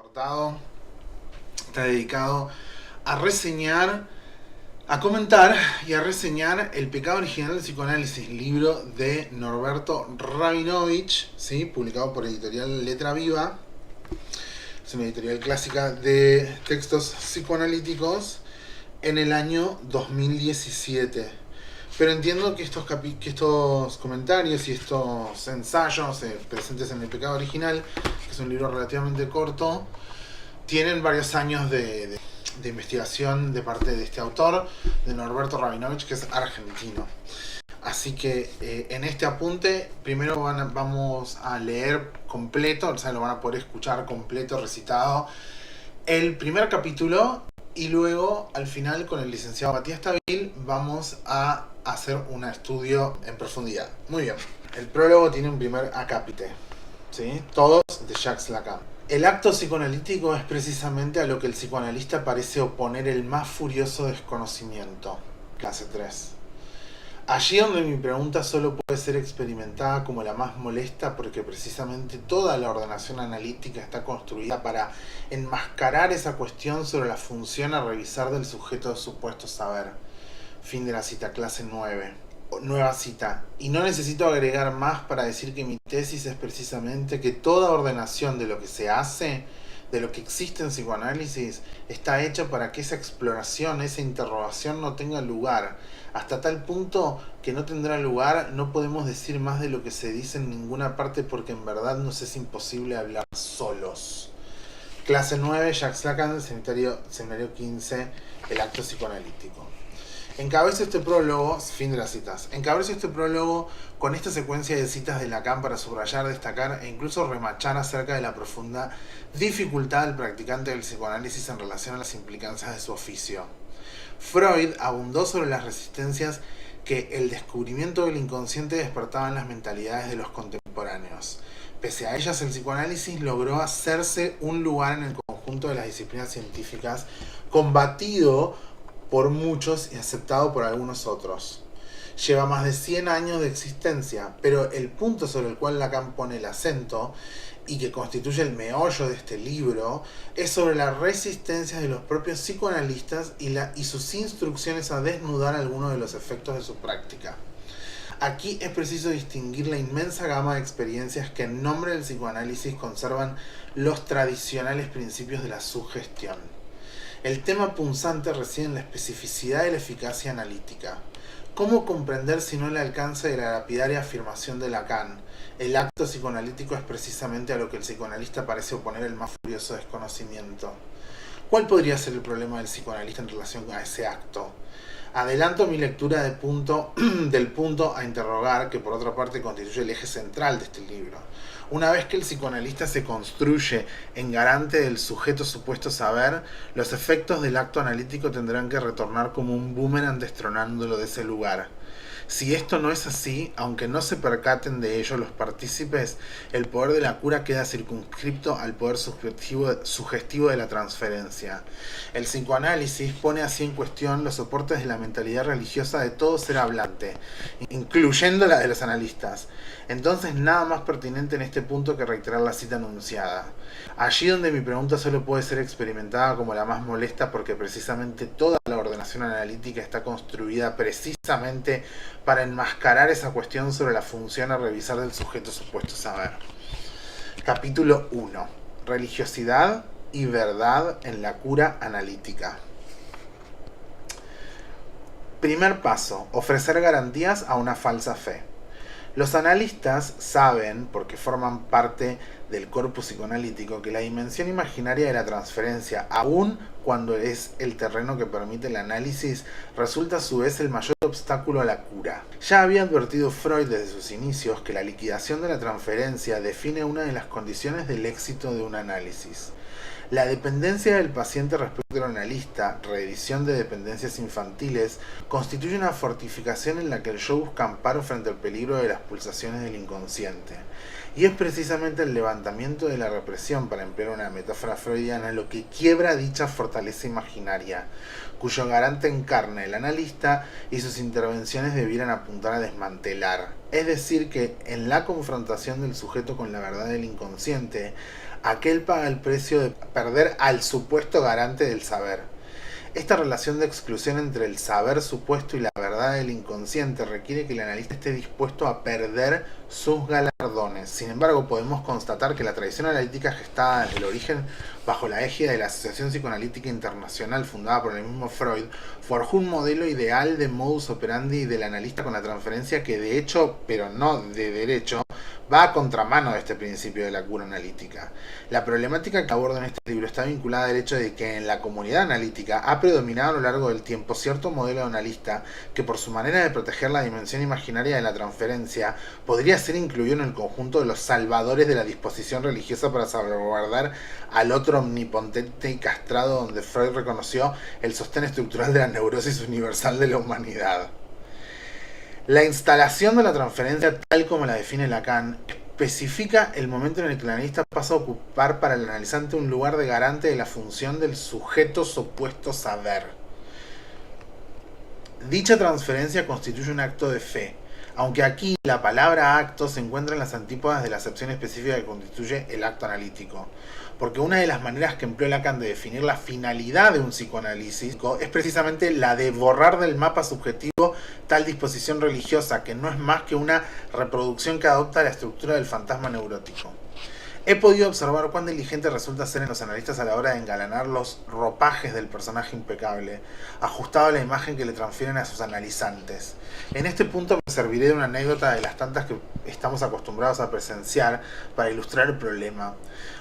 apartado está dedicado a reseñar, a comentar y a reseñar El pecado original del psicoanálisis, libro de Norberto Rabinovich, ¿sí? Publicado por editorial Letra Viva. Es una editorial clásica de textos psicoanalíticos en el año 2017. Pero entiendo que estos comentarios y estos ensayos presentes en El pecado original, que es un libro relativamente corto, tienen varios años de investigación de parte de este autor, de Norberto Rabinovich, que es argentino. Así que en este apunte, primero vamos a leer completo, o sea, lo van a poder escuchar completo, recitado, el primer capítulo, y luego, al final, con el licenciado Matías Tabil, vamos a hacer un estudio en profundidad. Muy bien. El prólogo tiene un primer acápite, ¿sí? Todos de Jacques Lacan. El acto psicoanalítico es precisamente a lo que el psicoanalista parece oponer el más furioso desconocimiento. Clase 3. Allí donde mi pregunta solo puede ser experimentada como la más molesta, porque precisamente toda la ordenación analítica está construida para enmascarar esa cuestión sobre la función a revisar del sujeto de supuesto saber. Fin de la cita, clase 9. Nueva cita. Y no necesito agregar más para decir que mi tesis es precisamente que toda ordenación de lo que se hace, de lo que existe en psicoanálisis, está hecha para que esa exploración, esa interrogación no tenga lugar. Hasta tal punto que no tendrá lugar, no podemos decir más de lo que se dice en ninguna parte, porque en verdad nos es imposible hablar solos. Clase 9, Jacques Lacan, seminario 15, el acto psicoanalítico. Encabezo este prólogo, fin de las citas. Encabezo este prólogo con esta secuencia de citas de Lacan para subrayar, destacar e incluso remachar acerca de la profunda dificultad del practicante del psicoanálisis en relación a las implicancias de su oficio. Freud abundó sobre las resistencias que el descubrimiento del inconsciente despertaba en las mentalidades de los contemporáneos. Pese a ellas, el psicoanálisis logró hacerse un lugar en el conjunto de las disciplinas científicas, combatido por muchos y aceptado por algunos otros. Lleva más de 100 años de existencia, pero el punto sobre el cual Lacan pone el acento, y que constituye el meollo de este libro, es sobre la resistencia de los propios psicoanalistas y sus instrucciones a desnudar algunos de los efectos de su práctica. Aquí es preciso distinguir la inmensa gama de experiencias que en nombre del psicoanálisis conservan los tradicionales principios de la sugestión. El tema punzante reside en la especificidad de la eficacia analítica. ¿Cómo comprender si no el alcance de la lapidaria afirmación de Lacan? El acto psicoanalítico es precisamente a lo que el psicoanalista parece oponer el más furioso desconocimiento. ¿Cuál podría ser el problema del psicoanalista en relación a ese acto? Adelanto mi lectura del punto a interrogar, que por otra parte constituye el eje central de este libro. Una vez que el psicoanalista se construye en garante del sujeto supuesto saber, los efectos del acto analítico tendrán que retornar como un boomerang destronándolo de ese lugar. Si esto no es así, aunque no se percaten de ello los partícipes, el poder de la cura queda circunscripto al poder sugestivo de la transferencia. El psicoanálisis pone así en cuestión los soportes de la mentalidad religiosa de todo ser hablante, incluyendo la de los analistas. Entonces, nada más pertinente en este punto que reiterar la cita anunciada. Allí donde mi pregunta solo puede ser experimentada como la más molesta, porque precisamente toda la ordenación analítica está construida precisamente para enmascarar esa cuestión sobre la función a revisar del sujeto supuesto saber. Capítulo 1. Religiosidad y verdad en la cura analítica. Primer paso. Ofrecer garantías a una falsa fe. Los analistas saben, porque forman parte del corpus psicoanalítico, que la dimensión imaginaria de la transferencia, aun cuando es el terreno que permite el análisis, resulta a su vez el mayor obstáculo a la cura. Ya había advertido Freud desde sus inicios que la liquidación de la transferencia define una de las condiciones del éxito de un análisis. La dependencia del paciente respecto al analista, reedición de dependencias infantiles, constituye una fortificación en la que el yo busca amparo frente al peligro de las pulsaciones del inconsciente. Y es precisamente el levantamiento de la represión, para emplear una metáfora freudiana, lo que quiebra dicha fortaleza imaginaria, cuyo garante encarna el analista y sus intervenciones debieran apuntar a desmantelar. Es decir, que en la confrontación del sujeto con la verdad del inconsciente, aquel paga el precio de perder al supuesto garante del saber. Esta relación de exclusión entre el saber supuesto y la verdad del inconsciente requiere que el analista esté dispuesto a perder sus galardones. Sin embargo, podemos constatar que la tradición analítica gestada desde el origen bajo la égida de la Asociación Psicoanalítica Internacional fundada por el mismo Freud, forjó un modelo ideal de modus operandi del analista con la transferencia que de hecho, pero no de derecho, va a contramano de este principio de la cura analítica. La problemática que abordo en este libro está vinculada al hecho de que en la comunidad analítica ha predominado a lo largo del tiempo cierto modelo de analista que por su manera de proteger la dimensión imaginaria de la transferencia podría ser incluido en el conjunto de los salvadores de la disposición religiosa para salvaguardar al otro omnipotente y castrado, donde Freud reconoció el sostén estructural de la neurosis universal de la humanidad. La instalación de la transferencia, tal como la define Lacan, especifica el momento en el que el analista pasa a ocupar para el analizante un lugar de garante de la función del sujeto supuesto saber. Dicha transferencia constituye un acto de fe, aunque aquí la palabra acto se encuentra en las antípodas de la acepción específica que constituye el acto analítico. Porque una de las maneras que empleó Lacan de definir la finalidad de un psicoanálisis es precisamente la de borrar del mapa subjetivo tal disposición religiosa, que no es más que una reproducción que adopta la estructura del fantasma neurótico. He podido observar cuán diligente resulta ser en los analistas a la hora de engalanar los ropajes del personaje impecable, ajustado a la imagen que le transfieren a sus analizantes. En este punto me serviré de una anécdota de las tantas que estamos acostumbrados a presenciar para ilustrar el problema.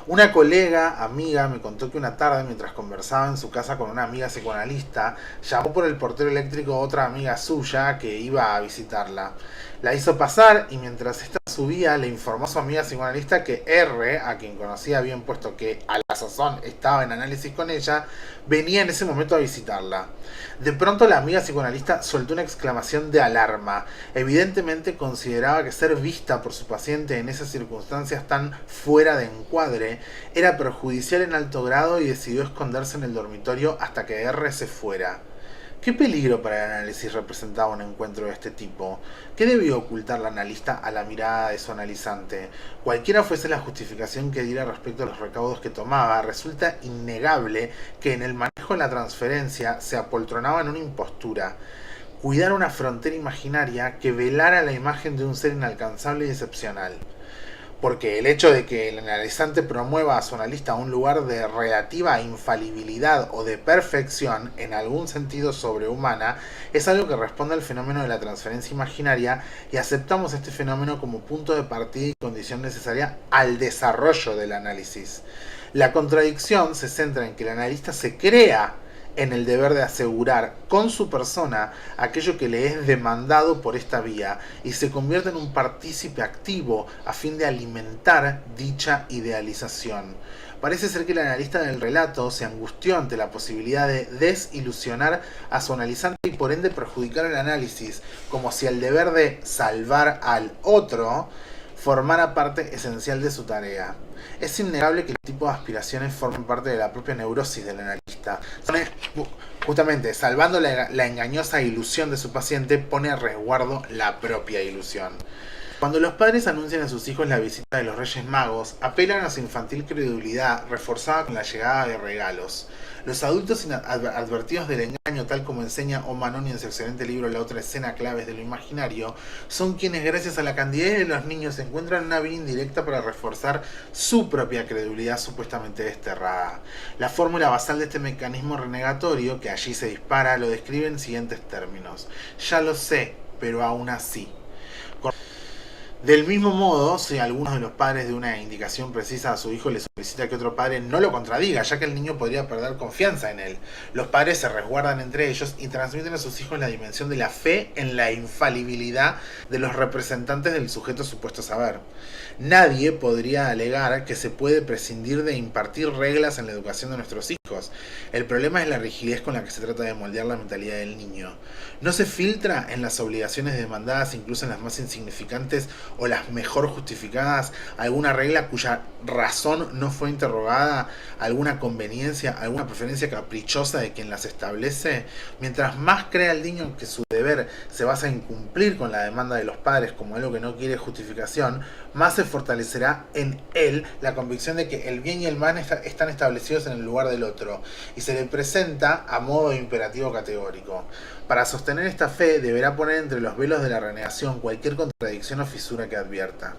Una colega, amiga, me contó que una tarde, mientras conversaba en su casa con una amiga psicoanalista, llamó por el portero eléctrico a otra amiga suya que iba a visitarla. La hizo pasar y mientras esta subía le informó a su amiga psicoanalista que R, a quien conocía bien puesto que a la sazón estaba en análisis con ella, venía en ese momento a visitarla. De pronto la amiga psicoanalista soltó una exclamación de alarma. Evidentemente consideraba que ser vista por su paciente en esas circunstancias tan fuera de encuadre era perjudicial en alto grado y decidió esconderse en el dormitorio hasta que R se fuera. ¿Qué peligro para el análisis representaba un encuentro de este tipo? ¿Qué debió ocultar la analista a la mirada de su analizante? Cualquiera fuese la justificación que diera respecto a los recaudos que tomaba, resulta innegable que en el manejo de la transferencia se apoltronaba en una impostura. Cuidar una frontera imaginaria que velara la imagen de un ser inalcanzable y excepcional. Porque el hecho de que el analizante promueva a su analista un lugar de relativa infalibilidad o de perfección, en algún sentido sobrehumana, es algo que responde al fenómeno de la transferencia imaginaria y aceptamos este fenómeno como punto de partida y condición necesaria al desarrollo del análisis. La contradicción se centra en que el analista se crea en el deber de asegurar con su persona aquello que le es demandado por esta vía y se convierte en un partícipe activo a fin de alimentar dicha idealización. Parece ser que el analista del relato se angustió ante la posibilidad de desilusionar a su analizante y por ende perjudicar el análisis, como si el deber de salvar al otro formara parte esencial de su tarea. Es innegable que el tipo de aspiraciones formen parte de la propia neurosis del analista. Justamente, salvando la engañosa ilusión de su paciente, pone a resguardo la propia ilusión. Cuando los padres anuncian a sus hijos la visita de los Reyes Magos, apelan a su infantil credulidad reforzada con la llegada de regalos. Los adultos advertidos del engaño, tal como enseña O'Manoni en su excelente libro La otra escena, claves de lo imaginario, son quienes gracias a la candidez de los niños encuentran una vía indirecta para reforzar su propia credulidad supuestamente desterrada. La fórmula basal de este mecanismo renegatorio, que allí se dispara, lo describe en siguientes términos. Ya lo sé, pero aún así. Del mismo modo, si alguno de los padres de una indicación precisa a su hijo le solicita que otro padre no lo contradiga, ya que el niño podría perder confianza en él. Los padres se resguardan entre ellos y transmiten a sus hijos la dimensión de la fe en la infalibilidad de los representantes del sujeto supuesto saber. Nadie podría alegar que se puede prescindir de impartir reglas en la educación de nuestros hijos. El problema es la rigidez con la que se trata de moldear la mentalidad del niño. No se filtra en las obligaciones demandadas, incluso en las más insignificantes o las mejor justificadas, alguna regla cuya razón no fue interrogada, alguna conveniencia, alguna preferencia caprichosa de quien las establece. Mientras más crea el niño que su deber se basa en cumplir con la demanda de los padres como algo que no quiere justificación, más se fortalecerá en él la convicción de que el bien y el mal están establecidos en el lugar del otro, y se le presenta a modo de imperativo categórico. Para sostener esta fe deberá poner entre los velos de la renegación cualquier contradicción o fisura que advierta.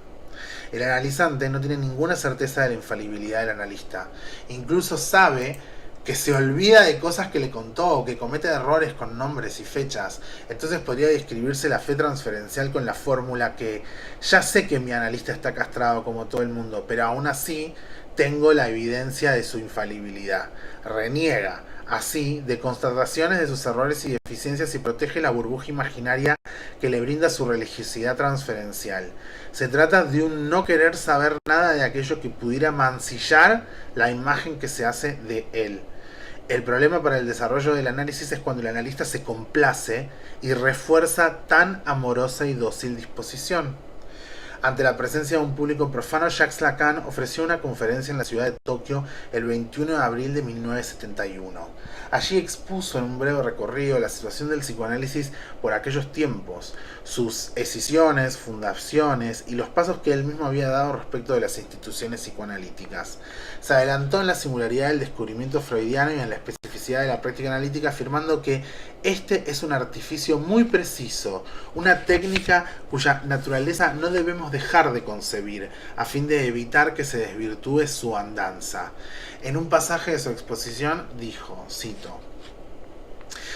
El analizante no tiene ninguna certeza de la infalibilidad del analista. Incluso sabe que se olvida de cosas que le contó o que comete errores con nombres y fechas. Entonces podría describirse la fe transferencial con la fórmula que ya sé que mi analista está castrado como todo el mundo, pero aún así tengo la evidencia de su infalibilidad. Reniega así de constataciones de sus errores y deficiencias y protege la burbuja imaginaria que le brinda su religiosidad transferencial. Se trata de un no querer saber nada de aquello que pudiera mancillar la imagen que se hace de él. El problema para el desarrollo del análisis es cuando el analista se complace y refuerza tan amorosa y dócil disposición. Ante la presencia de un público profano, Jacques Lacan ofreció una conferencia en la ciudad de Tokio el 21 de abril de 1971. Allí expuso en un breve recorrido la situación del psicoanálisis por aquellos tiempos, sus escisiones, fundaciones y los pasos que él mismo había dado respecto de las instituciones psicoanalíticas. Se adelantó en la singularidad del descubrimiento freudiano y en la especificidad de la práctica analítica, afirmando que este es un artificio muy preciso, una técnica cuya naturaleza no debemos dejar de concebir, a fin de evitar que se desvirtúe su andanza. En un pasaje de su exposición dijo, cito: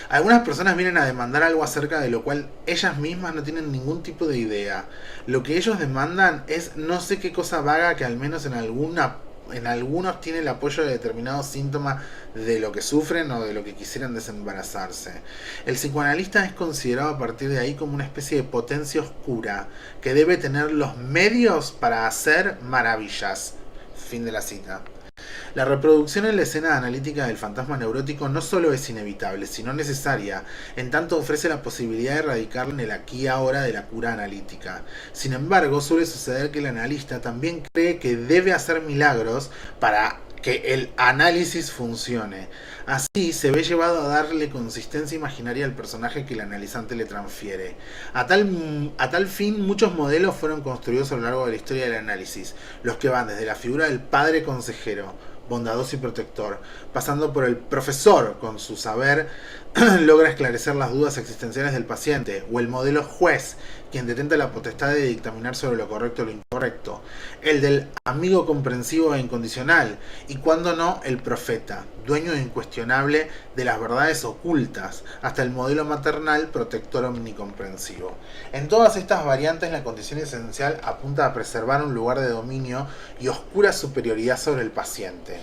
algunas personas vienen a demandar algo acerca de lo cual ellas mismas no tienen ningún tipo de idea. Lo que ellos demandan es no sé qué cosa vaga que al menos en algunos tiene el apoyo de determinados síntomas de lo que sufren o de lo que quisieran desembarazarse. El psicoanalista es considerado a partir de ahí como una especie de potencia oscura que debe tener los medios para hacer maravillas. Fin de la cita. La reproducción en la escena analítica del fantasma neurótico no solo es inevitable, sino necesaria, en tanto ofrece la posibilidad de erradicarlo en el aquí y ahora de la cura analítica. Sin embargo, suele suceder que el analista también cree que debe hacer milagros para que el análisis funcione. Así se ve llevado a darle consistencia imaginaria al personaje que el analizante le transfiere. A tal fin, muchos modelos fueron construidos a lo largo de la historia del análisis, los que van desde la figura del padre consejero, bondadoso y protector, pasando por el profesor con su saber logra esclarecer las dudas existenciales del paciente, o el modelo juez, quien detenta la potestad de dictaminar sobre lo correcto o lo incorrecto, el del amigo comprensivo e incondicional, y cuando no, el profeta, dueño incuestionable de las verdades ocultas, hasta el modelo maternal, protector omnicomprensivo. En todas estas variantes, la condición esencial apunta a preservar un lugar de dominio y oscura superioridad sobre el paciente.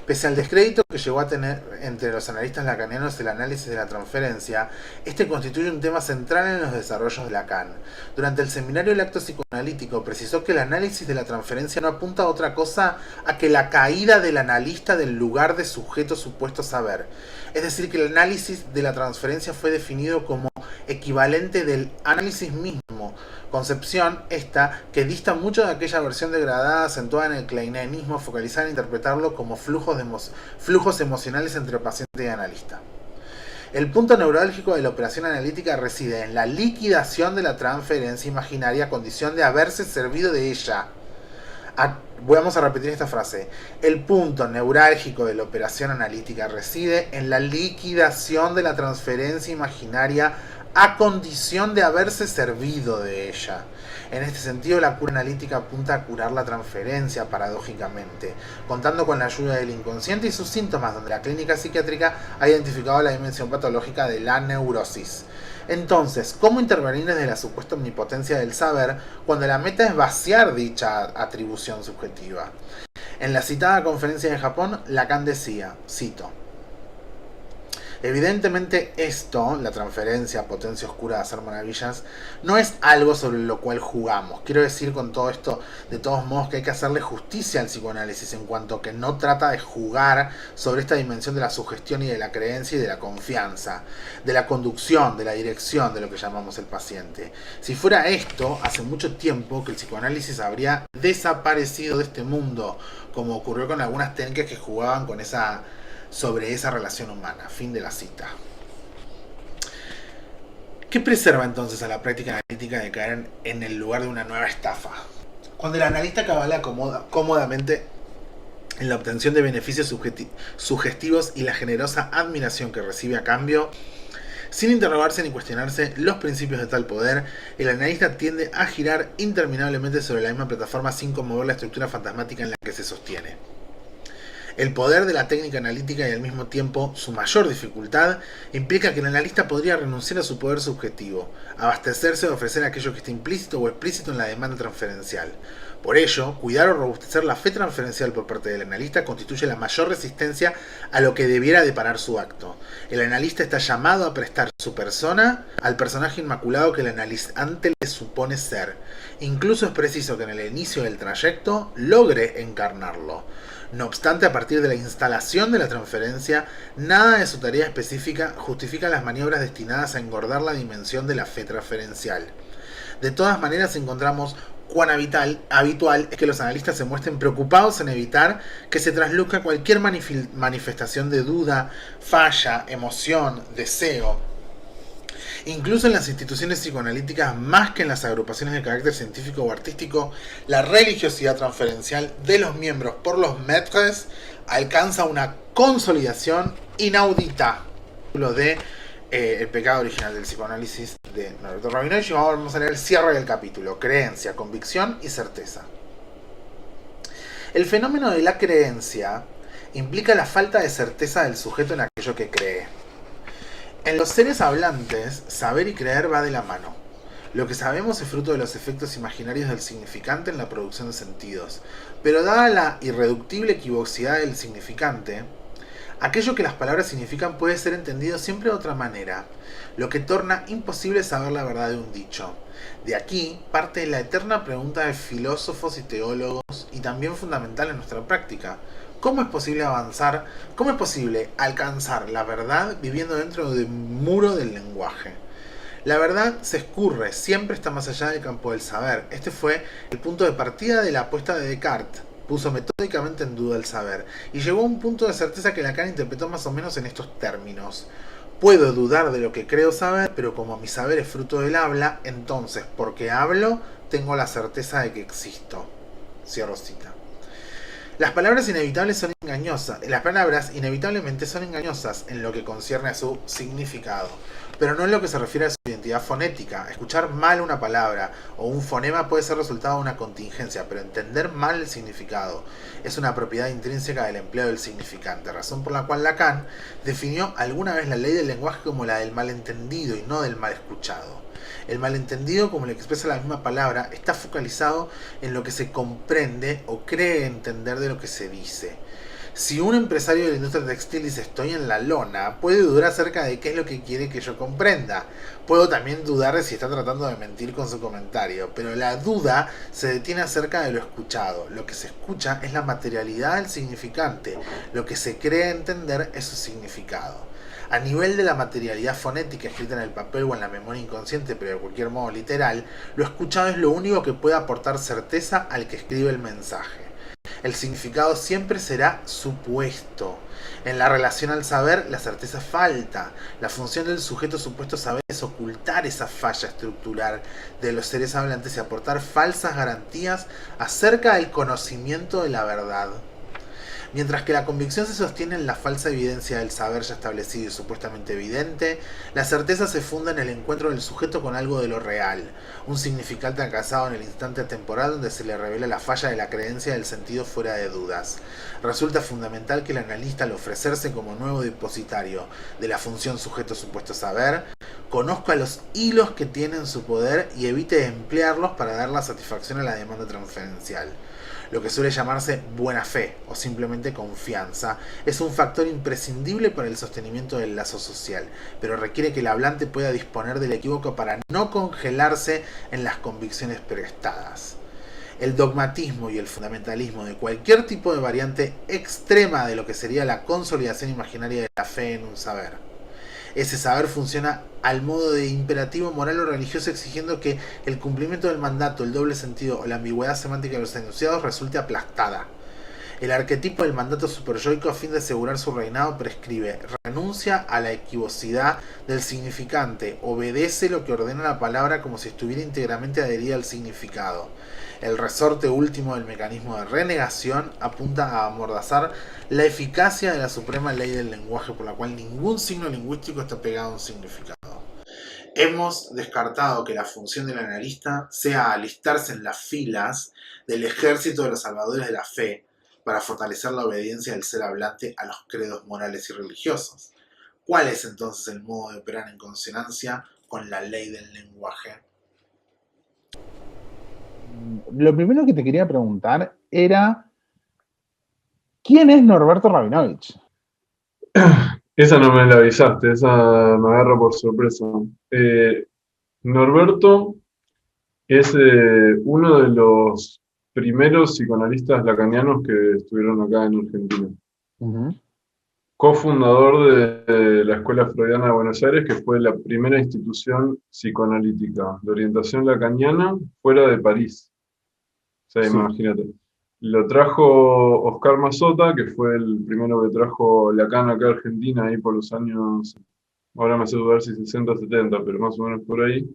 Pese al descrédito que llegó a tener entre los analistas lacanianos el análisis de la transferencia, este constituye un tema central en los desarrollos de Lacan. Durante el seminario El acto psicoanalítico precisó que el análisis de la transferencia no apunta a otra cosa a que la caída del analista del lugar de sujeto supuesto saber. Es decir, que el análisis de la transferencia fue definido como equivalente del análisis mismo, concepción esta que dista mucho de aquella versión degradada acentuada en el kleineanismo focalizada en interpretarlo como flujos emocionales entre paciente y analista. El punto neurálgico de la operación analítica reside en la liquidación de la transferencia imaginaria a condición de haberse servido de ella. Vamos a repetir esta frase. El punto neurálgico de la operación analítica reside en la liquidación de la transferencia imaginaria a condición de haberse servido de ella. En este sentido, la cura analítica apunta a curar la transferencia, paradójicamente, contando con la ayuda del inconsciente y sus síntomas, donde la clínica psiquiátrica ha identificado la dimensión patológica de la neurosis. Entonces, ¿cómo intervenir desde la supuesta omnipotencia del saber cuando la meta es vaciar dicha atribución subjetiva? En la citada conferencia de Japón, Lacan decía, cito: Evidentemente esto, la transferencia, potencia oscura de hacer maravillas, no es algo sobre lo cual jugamos. Quiero decir con todo esto, de todos modos, que hay que hacerle justicia al psicoanálisis en cuanto que no trata de jugar sobre esta dimensión de la sugestión y de la creencia y de la confianza, de la conducción, de la dirección de lo que llamamos el paciente. Si fuera esto, hace mucho tiempo que el psicoanálisis habría desaparecido de este mundo, como ocurrió con algunas técnicas que jugaban con sobre esa relación humana. Fin de la cita. ¿Qué preserva entonces a la práctica analítica de caer en el lugar de una nueva estafa? Cuando el analista cabala cómodamente en la obtención de beneficios sugestivos y la generosa admiración que recibe a cambio, sin interrogarse ni cuestionarse los principios de tal poder, el analista tiende a girar interminablemente sobre la misma plataforma sin conmover la estructura fantasmática en la que se sostiene. El poder de la técnica analítica y al mismo tiempo su mayor dificultad implica que el analista podría renunciar a su poder subjetivo, abastecerse de ofrecer aquello que está implícito o explícito en la demanda transferencial. Por ello, cuidar o robustecer la fe transferencial por parte del analista constituye la mayor resistencia a lo que debiera deparar su acto. El analista está llamado a prestar su persona al personaje inmaculado que el analizante le supone ser. Incluso es preciso que en el inicio del trayecto logre encarnarlo. No obstante, a partir de la instalación de la transferencia, nada de su tarea específica justifica las maniobras destinadas a engordar la dimensión de la fe transferencial. De todas maneras, encontramos cuán habitual es que los analistas se muestren preocupados en evitar que se trasluzca cualquier manifestación de duda, falla, emoción, deseo. Incluso en las instituciones psicoanalíticas, más que en las agrupaciones de carácter científico o artístico, la religiosidad transferencial de los miembros por los maîtres alcanza una consolidación inaudita. De El pecado original del psicoanálisis de Norberto Rabinovich. Y vamos a leer el cierre del capítulo: creencia, convicción y certeza. El fenómeno de la creencia implica la falta de certeza del sujeto en aquello que cree. En los seres hablantes, saber y creer va de la mano. Lo que sabemos es fruto de los efectos imaginarios del significante en la producción de sentidos, pero dada la irreductible equivocidad del significante, aquello que las palabras significan puede ser entendido siempre de otra manera, lo que torna imposible saber la verdad de un dicho. De aquí parte la eterna pregunta de filósofos y teólogos, y también fundamental en nuestra práctica: ¿cómo es posible avanzar? ¿Cómo es posible alcanzar la verdad viviendo dentro de un muro del lenguaje? La verdad se escurre, siempre está más allá del campo del saber. Este fue el punto de partida de la apuesta de Descartes. Puso metódicamente en duda el saber y llegó a un punto de certeza que Lacan interpretó más o menos en estos términos: puedo dudar de lo que creo saber, pero como mi saber es fruto del habla, entonces, porque hablo, tengo la certeza de que existo. Cierro cita. Las palabras inevitablemente son engañosas en lo que concierne a su significado, pero no en lo que se refiere a su identidad fonética. Escuchar mal una palabra o un fonema puede ser resultado de una contingencia, pero entender mal el significado es una propiedad intrínseca del empleo del significante, razón por la cual Lacan definió alguna vez la ley del lenguaje como la del malentendido y no del mal escuchado. El malentendido, como le expresa la misma palabra, está focalizado en lo que se comprende o cree entender de lo que se dice. Si un empresario de la industria textil dice estoy en la lona, puede dudar acerca de qué es lo que quiere que yo comprenda. Puedo también dudar de si está tratando de mentir con su comentario, pero la duda se detiene acerca de lo escuchado. Lo que se escucha es la materialidad del significante, lo que se cree entender es su significado. A nivel de la materialidad fonética escrita en el papel o en la memoria inconsciente, pero de cualquier modo literal, lo escuchado es lo único que puede aportar certeza al que escribe el mensaje. El significado siempre será supuesto. En la relación al saber, la certeza falta. La función del sujeto supuesto saber es ocultar esa falla estructural de los seres hablantes y aportar falsas garantías acerca del conocimiento de la verdad. Mientras que la convicción se sostiene en la falsa evidencia del saber ya establecido y supuestamente evidente, la certeza se funda en el encuentro del sujeto con algo de lo real, un significante alcanzado en el instante temporal donde se le revela la falla de la creencia del sentido fuera de dudas. Resulta fundamental que el analista, al ofrecerse como nuevo depositario de la función sujeto supuesto saber, conozca los hilos que tiene en su poder y evite emplearlos para dar la satisfacción a la demanda transferencial. lo que suele llamarse buena fe o simplemente confianza, es un factor imprescindible para el sostenimiento del lazo social, pero requiere que el hablante pueda disponer del equívoco para no congelarse en las convicciones prestadas. El dogmatismo y el fundamentalismo de cualquier tipo de variante extrema de lo que sería la consolidación imaginaria de la fe en un saber. Ese saber funciona al modo de imperativo moral o religioso, exigiendo que el cumplimiento del mandato, el doble sentido o la ambigüedad semántica de los enunciados resulte aplastada. El arquetipo del mandato superyoico, a fin de asegurar su reinado, prescribe: renuncia a la equivocidad del significante, obedece lo que ordena la palabra como si estuviera íntegramente adherida al significado. El resorte último del mecanismo de renegación apunta a amordazar la eficacia de la suprema ley del lenguaje, por la cual ningún signo lingüístico está pegado a un significado. Hemos descartado que la función del analista sea alistarse en las filas del ejército de los salvadores de la fe para fortalecer la obediencia del ser hablante a los credos morales y religiosos. ¿Cuál es entonces el modo de operar en consonancia con la ley del lenguaje? Lo primero que te quería preguntar era, ¿quién es Norberto Rabinovich? Esa no me la avisaste, esa me agarra por sorpresa. Norberto es uno de los primeros psicoanalistas lacanianos que estuvieron acá en Argentina. Cofundador de la Escuela Freudiana de Buenos Aires, que fue la primera institución psicoanalítica de orientación lacaniana fuera de París. O sea, Sí. imagínate. Lo trajo Oscar Mazota, que fue el primero que trajo Lacan acá a Argentina, ahí por los años, ahora me hace dudar si 60 o 70, pero más o menos por ahí.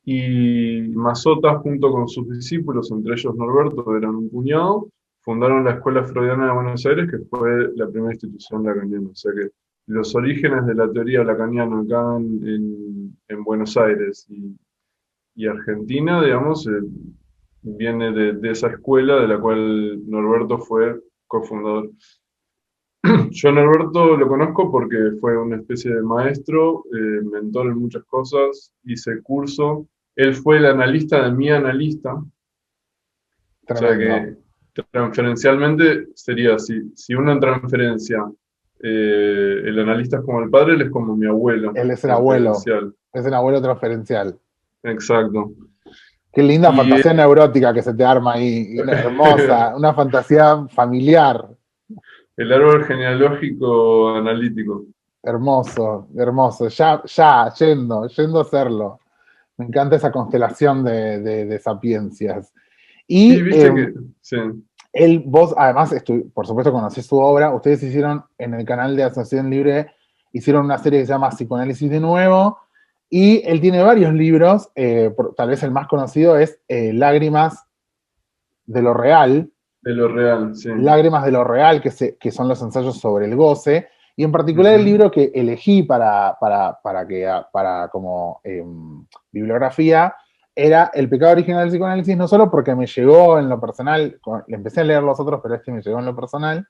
Y Mazota, junto con sus discípulos, entre ellos Norberto, eran un puñado, fundaron la Escuela Freudiana de Buenos Aires, que fue la primera institución lacaniana. O sea que los orígenes de la teoría lacaniana acá en Buenos Aires y Argentina, digamos, viene de esa escuela de la cual Norberto fue cofundador. Yo a Norberto lo conozco porque fue una especie de maestro, mentor en muchas cosas, hice curso. Él fue el analista de mi analista. O sea Tremendo. que transferencialmente sería así. Si uno en transferencia, el analista es como el padre, él es como mi abuelo Él es el abuelo. transferencial. Es el abuelo transferencial. Exacto. Qué linda Y fantasía neurótica que se te arma ahí. Hermosa. Una fantasía familiar. el árbol genealógico analítico. Hermoso, hermoso. Ya, yendo a hacerlo. Me encanta esa constelación de sapiencias. Sí, Y viste que. Sí. vos además, por supuesto, conocés su obra. Ustedes hicieron en el canal de Asociación Libre, hicieron una serie que se llama Psicoanálisis de Nuevo. Y él tiene varios libros. Tal vez el más conocido es Lágrimas de lo Real. De lo real, sí. Lágrimas de lo Real, que son los ensayos sobre el goce. Y en particular el libro que elegí para como bibliografía era El pecado original del psicoanálisis, no solo porque me llegó en lo personal, le empecé a leer los otros, pero este me llegó en lo personal,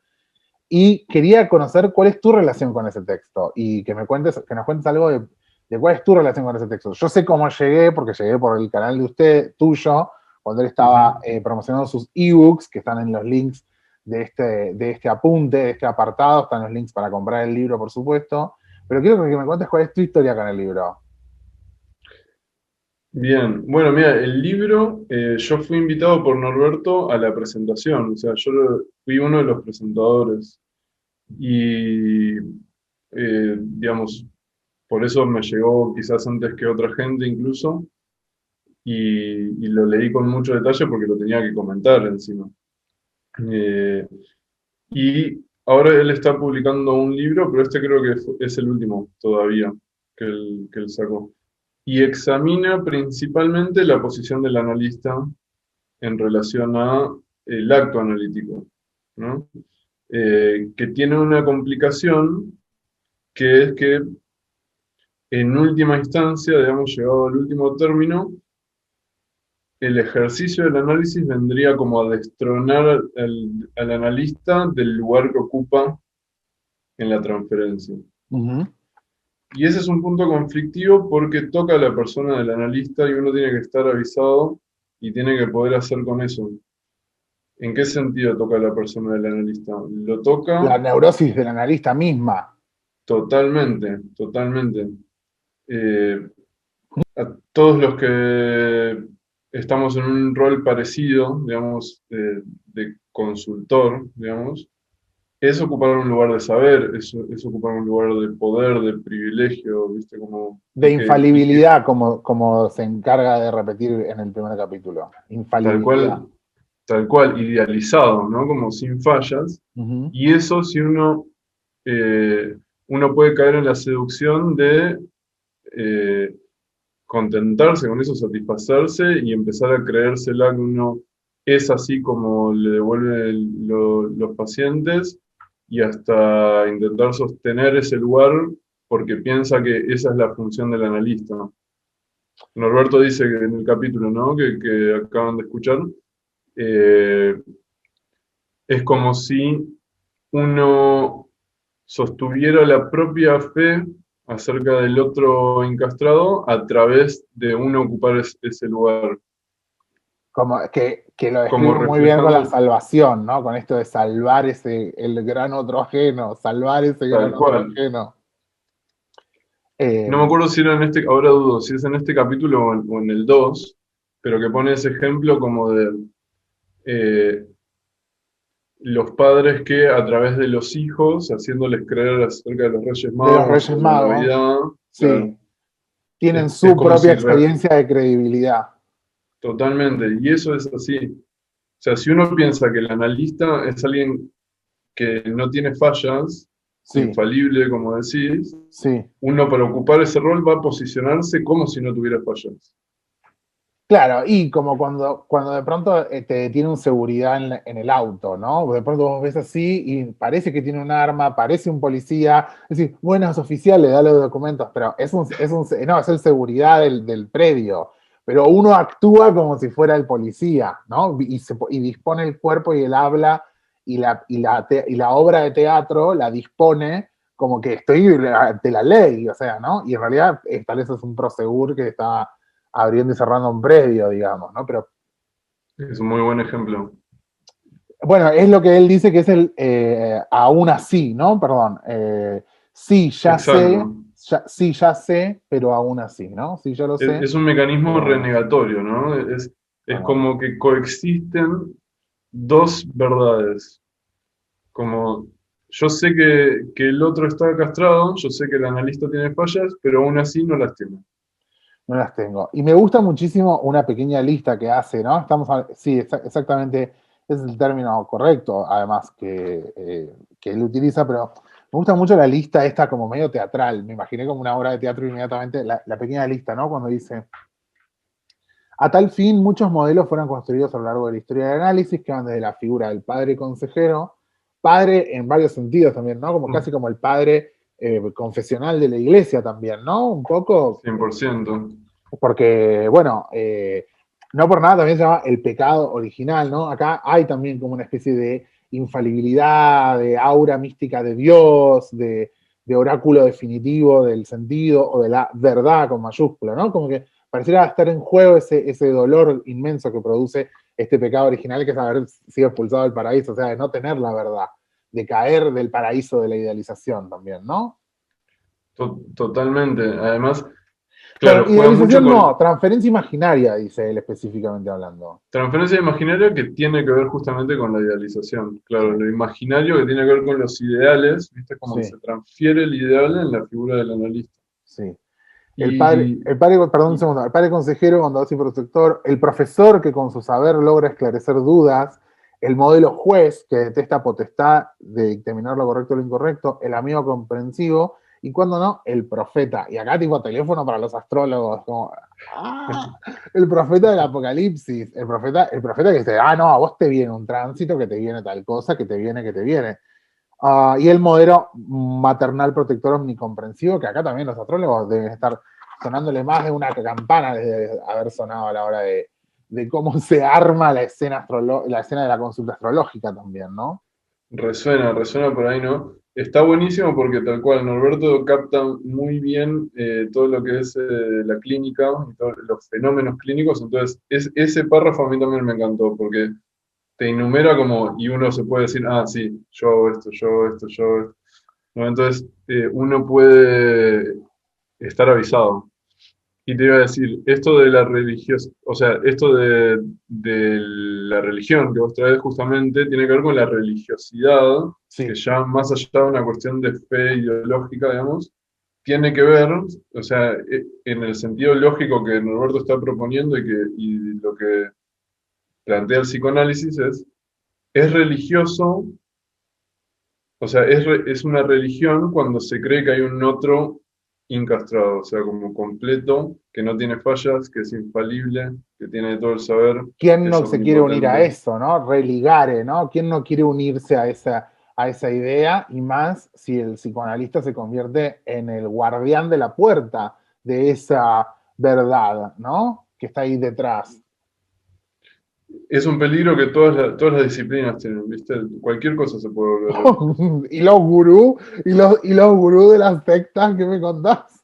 y quería conocer cuál es tu relación con ese texto, y que nos cuentes algo de cuál es tu relación con ese texto. Yo sé cómo llegué, porque llegué por el canal de tuyo, cuando él estaba promocionando sus ebooks, que están en los links de este apunte, de este apartado, están los links para comprar el libro, por supuesto, pero quiero que me cuentes cuál es tu historia con el libro. Bien, bueno, mira, el libro, yo fui invitado por Norberto a la presentación, o sea, fui uno de los presentadores y, digamos, por eso me llegó quizás antes que otra gente incluso y lo leí con mucho detalle porque lo tenía que comentar encima. Y ahora él está publicando un libro, pero este creo que es el último todavía que él sacó. Y examina principalmente la posición del analista en relación a el acto analítico, ¿no? Que tiene una complicación que es que en última instancia, digamos, llegado al último término, el ejercicio del análisis vendría como a destronar al analista del lugar que ocupa en la transferencia. Y ese es un punto conflictivo porque toca a la persona del analista y uno tiene que estar avisado y tiene que poder hacer con eso. ¿En qué sentido toca la persona del analista? Lo toca La neurosis del analista misma. totalmente, totalmente. Eh, a todos los que estamos en un rol parecido, digamos, de consultor, digamos, es ocupar un lugar de saber, es ocupar un lugar de poder, de privilegio, ¿viste? Como, De infalibilidad, como se encarga de repetir en el primer capítulo. tal Infalibilidad. cual, tal cual, idealizado, ¿no? Como sin fallas. Ujú. Y eso si uno puede caer en la seducción de eh, contentarse con eso, satisfacerse y empezar a creérsela que uno es así como le devuelven los pacientes y hasta intentar sostener ese lugar porque piensa que esa es la función del analista. Norberto dice que en el capítulo, ¿no? que acaban de escuchar, eh, es como si uno sostuviera la propia fe acerca del otro encastrado a través de uno ocupar ese lugar, Como que lo como describe muy bien con la reflejando salvación, ¿no? Con esto de salvar el gran otro ajeno, salvar ese gran tal otro cual. ajeno. No me Eh, acuerdo si era en este, ahora dudo, si es en este capítulo o en el 2, pero que pone ese ejemplo como de eh, los padres que a través de los hijos, haciéndoles creer acerca de los Reyes de los Magos Reyes o de la Magos, Navidad, sí, claro, tienen es su como propia si experiencia de credibilidad. totalmente, y eso es así. O sea, si uno piensa que el analista es alguien que no tiene fallas, Sí, infalible, como decís, sí. uno para ocupar ese rol va a posicionarse como si no tuviera fallas. Claro, y como cuando de pronto te detiene un seguridad en el auto, ¿no? De pronto vos ves así y parece que tiene un arma, parece un policía, decís, buenas oficiales, da los documentos, pero no, es el seguridad del predio, pero uno actúa como si fuera el policía, ¿no? Y dispone el cuerpo y el habla y la obra de teatro la dispone como que estoy ante la ley, o sea, ¿no? Y en realidad tal vez es un prosegur que está abriendo y cerrando un predio, digamos, ¿no? Pero Es un muy buen ejemplo. bueno, es lo que él dice que es el aún así, ¿no? Perdón. Sí, Exacto. sí, ya sé, pero aún así, ¿no? Sí, ya lo sé, Es un mecanismo pero aún así. renegatorio, ¿no? Es Bueno, como que coexisten dos verdades. Como yo sé que el otro está castrado, yo sé que el analista tiene fallas, pero aún así no las tiene. no las tengo. Y me gusta muchísimo una pequeña lista que hace, ¿no? Sí, exactamente, ese es el término correcto, además, que él utiliza, pero me gusta mucho la lista esta como medio teatral. Me imaginé como una obra de teatro inmediatamente, la pequeña lista, ¿no? Cuando dice, a tal fin, muchos modelos fueron construidos a lo largo de la historia del análisis, que van desde la figura del padre consejero, padre en varios sentidos también, ¿no? Como casi como el padre confesional de la iglesia también, ¿no? Un poco, 100%. porque, bueno, no por nada también se llama el pecado original, ¿no? Acá hay también como una especie de infalibilidad, de aura mística de Dios, de oráculo definitivo del sentido o de la verdad con mayúscula, ¿no? Como que pareciera estar en juego ese dolor inmenso que produce este pecado original, que es haber sido expulsado del paraíso, o sea, de no tener la verdad, de caer del paraíso de la idealización también, ¿no? Totalmente. Además, Claro, claro, juega mucho idealización no, con transferencia imaginaria, dice él específicamente hablando. transferencia imaginaria que tiene que ver justamente con la idealización. Sí, Claro, lo imaginario que tiene que ver con los ideales, ¿viste? Como que sí, se transfiere el ideal en la figura del analista. sí. Y Perdón un y segundo, el padre consejero, bondadoso y protector, el profesor que con su saber logra esclarecer dudas, el modelo juez que detesta potestad de dictaminar lo correcto o lo incorrecto, el amigo comprensivo, y cuando no, el profeta. Y acá tipo teléfono para los astrólogos, como, ¡ah! El profeta del apocalipsis, el profeta que dice, ah, no, a vos te viene un tránsito, que te viene tal cosa, que te viene, que te viene. Y el modelo maternal protector omnicomprensivo, que acá también los astrólogos deben estar sonándole más de una campana desde haber sonado a la hora de cómo se arma la escena de la consulta astrológica también, ¿no? resuena por ahí, ¿no? Está buenísimo porque tal cual, Norberto capta muy bien todo lo que es la clínica y todos los fenómenos clínicos. Entonces, ese párrafo a mí también me encantó porque te enumera como, y uno se puede decir, ah, sí, yo hago esto, yo hago esto, yo hago esto. ¿No? Entonces, uno puede estar avisado. Y te iba a decir, esto de la religiosidad, o sea, esto de la religión que vos traes justamente tiene que ver con la religiosidad, que Sí. ya más allá de una cuestión de fe ideológica, digamos, tiene que ver, o sea, en el sentido lógico que Norberto está proponiendo y lo que plantea el psicoanálisis es religioso, o sea, es una religión cuando se cree que hay un otro incastrado, o sea, como completo, que no tiene fallas, que es infalible, que tiene todo el saber, ¿Quién que es no se quiere unir a omnipotente. eso, ¿no? Religare, ¿no? ¿Quién no quiere unirse a esa idea? Y más si el psicoanalista se convierte en el guardián de la puerta de esa verdad, ¿no? Que está ahí detrás. Es un peligro que todas las disciplinas tienen, ¿viste? Cualquier cosa se puede volver religioso. Y los gurús, y los gurús de las sectas, ¿qué me contás?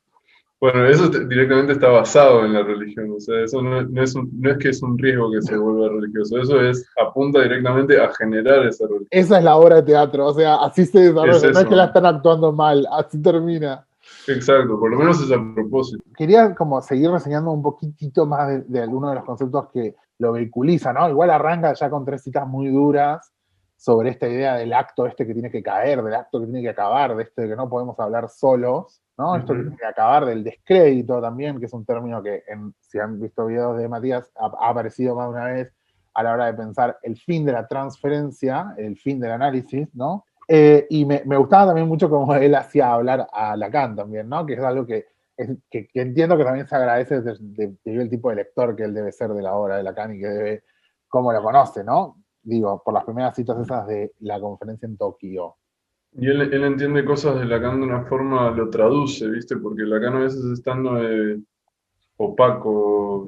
Bueno, eso directamente está basado en la religión, o sea, eso no es que es un riesgo que se vuelva religioso, eso apunta directamente a generar esa religión. Esa es la obra de teatro, o sea, así se Es desarrolla, no es que la eso, están actuando mal, así termina. exacto, por lo menos es a propósito. Quería como seguir reseñando un poquitito más de algunos de los conceptos que lo vehiculiza, ¿no? Igual arranca ya con 3 citas muy duras sobre esta idea del acto este que tiene que caer, del acto que tiene que acabar, de este de que no podemos hablar solos, ¿no? Esto que tiene Ujú. que acabar, del descrédito también, que es un término que, si han visto videos de Matías, ha aparecido más de una vez a la hora de pensar el fin de la transferencia, el fin del análisis, ¿no? Y me gustaba también mucho cómo él hacía hablar a Lacan también, ¿no? Que es algo que entiendo que también se agradece debido al tipo de lector que él debe ser de la obra de Lacan y que debe, cómo lo conoce, ¿no? Digo, por las primeras citas esas de la conferencia en Tokio. Y él entiende cosas de Lacan de una forma, lo traduce, ¿viste? Porque Lacan a veces es tan opaco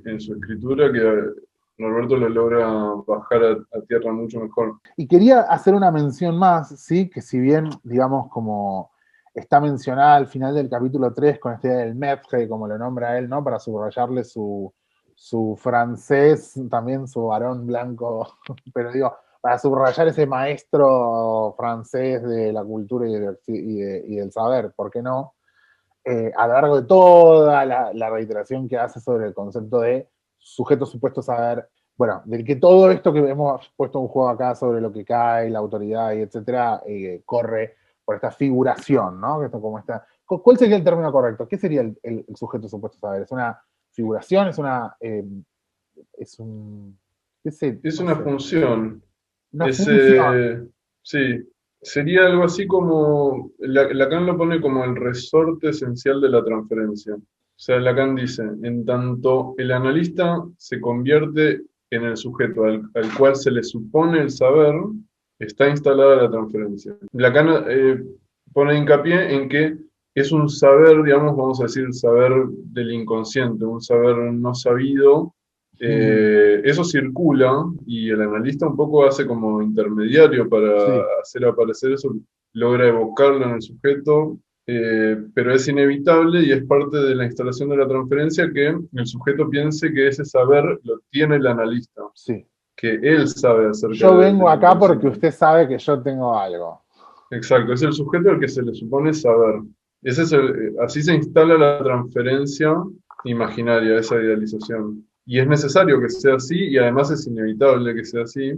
en su escritura que Norberto lo logra bajar a tierra mucho mejor. Y quería hacer una mención más, ¿sí? Que si bien, digamos, como está mencionada al final del capítulo 3 con esta idea del maître, como lo nombra él, ¿no? Para subrayarle su francés, también su varón blanco, pero digo, para subrayar ese maestro francés de la cultura y del saber, ¿por qué no? A lo largo de toda la reiteración que hace sobre el concepto de sujeto supuesto saber, bueno, del que todo esto que hemos puesto un juego acá sobre lo que cae, la autoridad y etcétera, corre por esta figuración, ¿no? Esto como esta, ¿cuál sería el término correcto? ¿Qué sería el sujeto supuesto saber? ¿Es una figuración? ¿Es una, es un, qué sé, Es no una sé, función. una Es, función? sí, sería algo así como, Lacan lo pone como el resorte esencial de la transferencia. O sea, Lacan dice, en tanto el analista se convierte en el sujeto al cual se le supone el saber, está instalada la transferencia. Lacan pone hincapié en que es un saber, digamos, vamos a decir, saber del inconsciente, un saber no sabido. Mm, Eso circula y el analista un poco hace como intermediario para sí. hacer aparecer eso, logra evocarlo en el sujeto, pero es inevitable y es parte de la instalación de la transferencia que el sujeto piense que ese saber lo tiene el analista, Sí. que él sabe acerca Yo vengo del acá porque inconsciente. usted sabe que yo tengo algo. Exacto, es el sujeto al que se le supone saber. Ese es así se instala la transferencia imaginaria, esa idealización. Y es necesario que sea así y además es inevitable que sea así.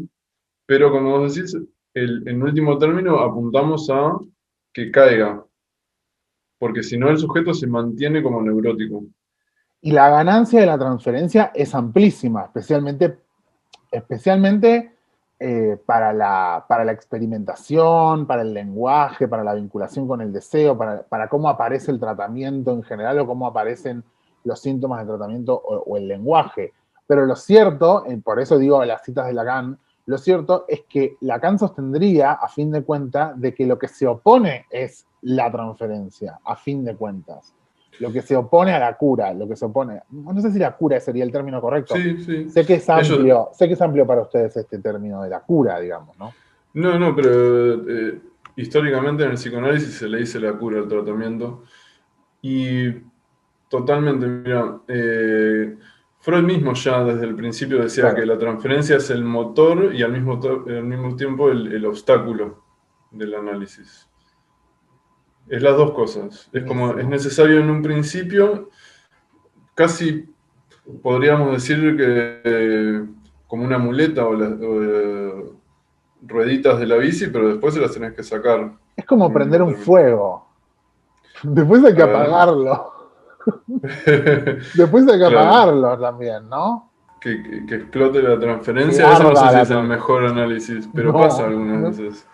Pero como vos decís, en último término apuntamos a que caiga, porque si no el sujeto se mantiene como neurótico. Y la ganancia de la transferencia es amplísima, especialmente para la experimentación, para el lenguaje, para la vinculación con el deseo, para cómo aparece el tratamiento en general o cómo aparecen los síntomas de tratamiento o el lenguaje. Pero lo cierto, por eso digo las citas de Lacan, lo cierto es que Lacan sostendría, a fin de cuentas, de que lo que se opone es la transferencia, a fin de cuentas. Lo que se opone a la cura, lo que se opone, no sé si la cura sería el término correcto, Sí, sí. Ellos, sé que es amplio para ustedes este término de la cura, digamos, ¿no? no, pero históricamente en el psicoanálisis se le dice la cura al tratamiento. Y totalmente, mira, Freud mismo ya desde el principio decía Claro. que la transferencia es el motor y al mismo tiempo el obstáculo del análisis. Es las dos cosas. Es como, es Buenísimo. necesario en un principio, casi podríamos decir que como una muleta rueditas de la bici, pero después se las tenés que sacar Es como en prender última un término. fuego. Después hay que A ver. apagarlo. Después hay que Claro, apagarlo también, ¿no? que explote la Que transferencia, eso no sé arda si la es el transferencia. mejor análisis, pero pasa No, algunas no. veces.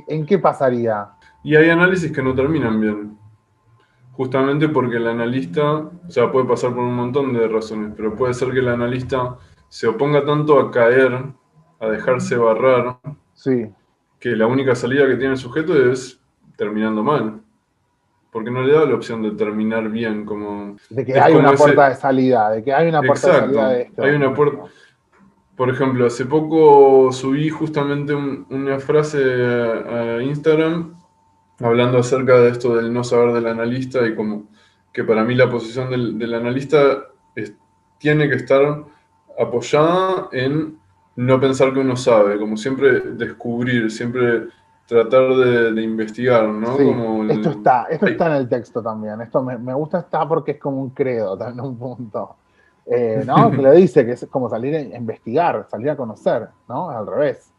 ¿En qué pasaría? Y hay análisis que no terminan bien, justamente porque el analista, o sea, puede pasar por un montón de razones, pero puede ser que el analista se oponga tanto a caer, a dejarse barrar, Sí, que la única salida que tiene el sujeto es terminando mal, porque no le da la opción de terminar bien, como de que es hay como una puerta ese, de salida, de que hay una puerta de salida de exacto, hay esto. una puerta. Por ejemplo, hace poco subí justamente una frase a Instagram hablando acerca de esto del no saber del analista y como que para mí la posición del analista tiene que estar apoyada en no pensar que uno sabe, como siempre descubrir, siempre tratar de investigar, ¿no? Sí, Como esto está en el texto también. Esto me gusta, está porque es como un credo también, un punto. ¿No? Que lo dice, que es como salir a investigar, salir a conocer, ¿no? Al revés.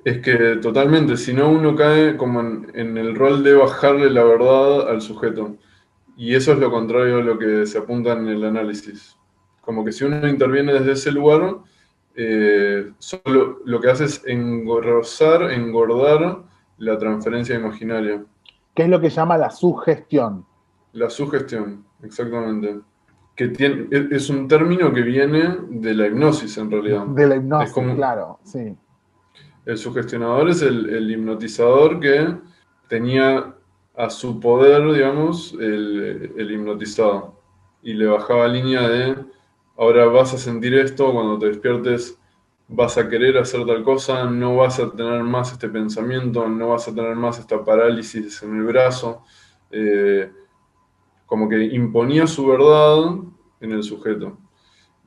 es que totalmente, si no uno cae como en el rol de bajarle la verdad al sujeto. Y eso es lo contrario a lo que se apunta en el análisis. Como que si uno interviene desde ese lugar, solo lo que hace es engordar la transferencia imaginaria. ¿Qué es lo que llama la sugestión? La sugestión, exactamente. Que es un término que viene de la hipnosis en realidad. De la Es hipnosis, como, claro, sí. el sugestionador es el hipnotizador que tenía a su poder, digamos, el hipnotizado. Y le bajaba línea de, ahora vas a sentir esto, cuando te despiertes vas a querer hacer tal cosa, no vas a tener más este pensamiento, no vas a tener más esta parálisis en el brazo. Eh, Como que imponía su verdad en el sujeto.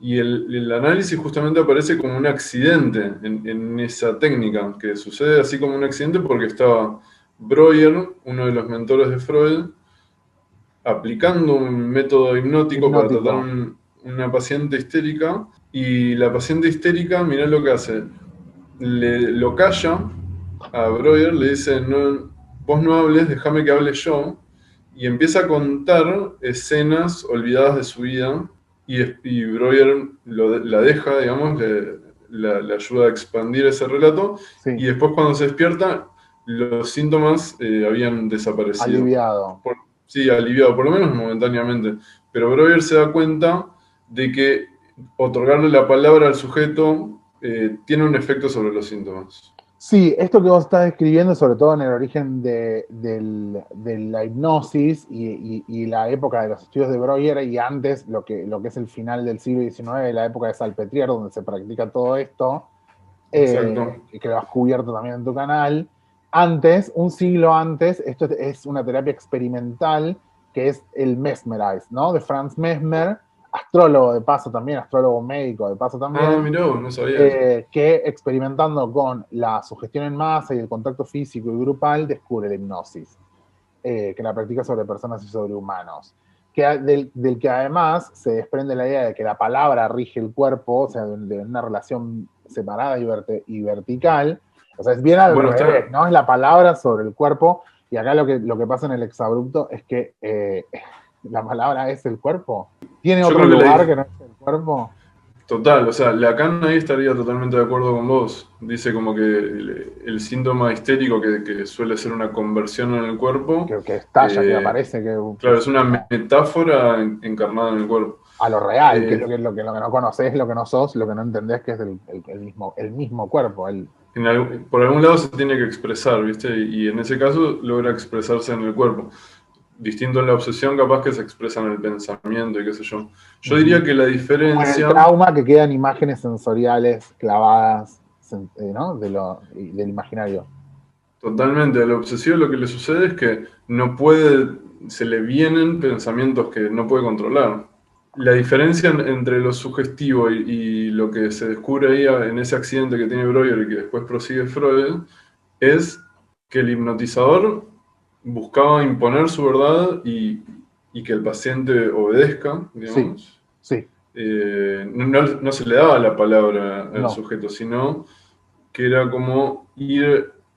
Y el análisis justamente aparece como un accidente en esa técnica, que sucede así como un accidente porque estaba Breuer, uno de los mentores de Freud, aplicando un método hipnótico para tratar Hipnótico. una paciente histérica, y la paciente histérica, mirá lo que hace, lo calla a Breuer, le dice, no, vos no hables, déjame que hable yo, y empieza a contar escenas olvidadas de su vida, y Breuer la deja, digamos, le ayuda a expandir ese relato, y Sí, después cuando se despierta, los síntomas habían desaparecido. aliviado. Sí, aliviado, por lo menos momentáneamente. Pero Breuer se da cuenta de que otorgarle la palabra al sujeto tiene un efecto sobre los síntomas. Sí, esto que vos estás describiendo, sobre todo en el origen de la hipnosis y la época de los estudios de Breuer y antes lo que es el final del siglo XIX, la época de Salpetriere, donde se practica todo esto, Exacto. que lo has cubierto también en tu canal. Antes, un siglo antes, esto es una terapia experimental que es el Mesmerize, ¿no? De Franz Mesmer, astrólogo de paso también, astrólogo médico de paso Ah, también, mirá, vos, no sabía eso. que experimentando con la sugestión en masa y el contacto físico y grupal descubre la hipnosis, que la practica sobre personas y sobre humanos. Del que además se desprende la idea de que la palabra rige el cuerpo, o sea, de una relación separada y vertical. O sea, es bien al Bueno, revés, está. ¿no? Es la palabra sobre el cuerpo. Y acá lo que pasa en el exabrupto es que la palabra es el cuerpo. ¿Tiene Yo otro creo que lugar que no es el cuerpo? total, o sea, Lacan ahí estaría totalmente de acuerdo con vos. Dice como que el síntoma histérico que suele ser una conversión en el cuerpo, Que estalla, que eh, aparece, que claro, es es una como metáfora encarnada en el cuerpo. a lo real, que es Eh, lo que no conoces, lo que no sos, lo que no entendés, que es el mismo cuerpo. por algún lado se tiene que expresar, ¿viste? Y en ese caso logra expresarse en el cuerpo. Distinto en la obsesión, capaz que se expresa en el pensamiento y qué sé yo. Yo diría que la Como en el diferencia, trauma que quedan imágenes sensoriales clavadas, ¿no? Del imaginario. totalmente, a la obsesivo lo que le sucede es que no puede, se le vienen pensamientos que no puede controlar. la diferencia entre lo sugestivo y lo que se descubre ahí en ese accidente que tiene Breuer y que después prosigue Freud, es que el hipnotizador buscaba imponer su verdad y que el paciente obedezca, Sí, digamos. sí, No se le daba la palabra al no, sujeto, sino que era como